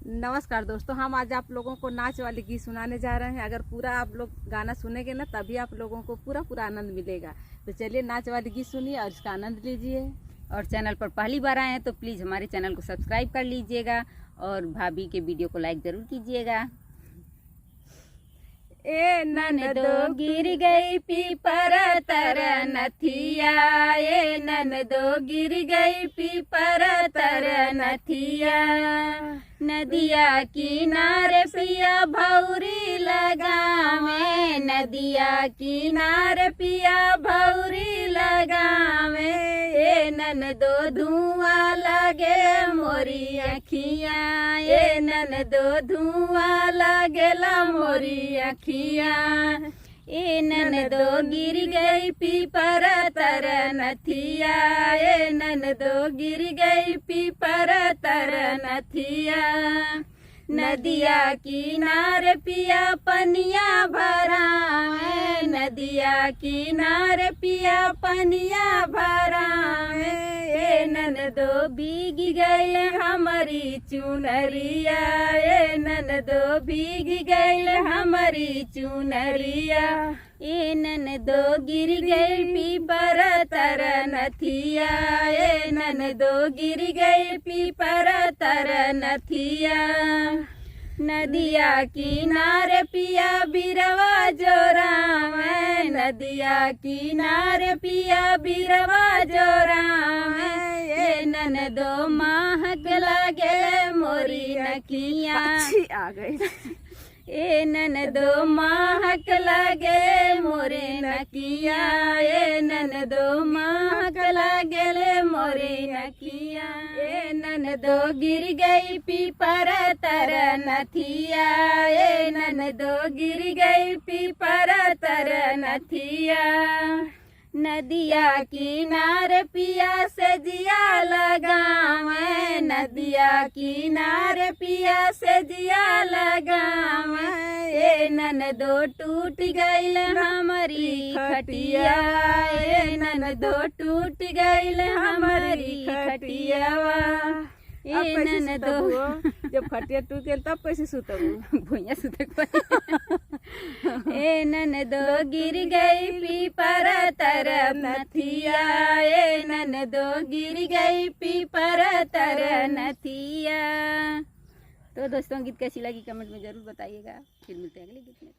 नमस्कार दोस्तों, हम आज आप लोगों को नाच वाली गीत सुनाने जा रहे हैं। अगर पूरा आप लोग गाना सुनेंगे ना तभी आप लोगों को पूरा आनंद मिलेगा। तो चलिए नाच वाली गीत सुनिए और इसका आनंद लीजिए। और चैनल पर पहली बार आए हैं तो प्लीज़ हमारे चैनल को सब्सक्राइब कर लीजिएगा और भाभी के वीडियो को लाइक ज़रूर कीजिएगा। ए ननदो गिर गई पीपर तर नथिया, ए ननदो गिर गई पीपर तर नथिया। नदिया किनारे पिया भौरी लगावे, नदिया किनारे पिया भौरी लगावे। ए ननदो धुआं लगे मोरी अखिया, ए ननदो धुआं लगेला मोरी अखिया। ए ननदो गिर गई पीपर तर नथिया, ए ननदो गिर गई पीपर तर नथिया। नदिया किनारे पिया पनिया भरावे, नदिया किनारे पिया पनिया भरावे। ए ननदो भीग गई हमारी चुनरिया, ए ननदो भीग गई हमारी चुनरिया। ए ननदो गिर गई पीपर तर नथिया, ए ननदो गिर गई पीपर तर नथिया। नदिया किनारे पिया बिरवा जोरावे, नदिया किनारे पिया बिरवा जोरावे। ए ननदो महक लगे मोरी नकिया, आ गई। ए ननदो महक लगे मोरे नकिया, ए ननदो महक लगे मोरे नकिया। ए ननदो गिर गई पीपर तर नथिया, ए ननदो गिर गई पीपर तर नथिया। नदिया किनारे पिया से जिया लगावे, नदिया किनारे पिया से जिया लगावे। ए ननदो टूट गईल हमारी खटिया, ए ननदो टूट गईल हमारी खटियावा। ए ननदो जब खटिया टूट गई तब कैसे सुतबू? भुइया सुतक ए ननदो गिर गई पीपर तर नथिया, ए ननदो गिर गई पीपर तर नथिया। तो दोस्तों गीत कैसी लगी कमेंट में ज़रूर बताइएगा। फिर मिलते हैं अगले गीत में।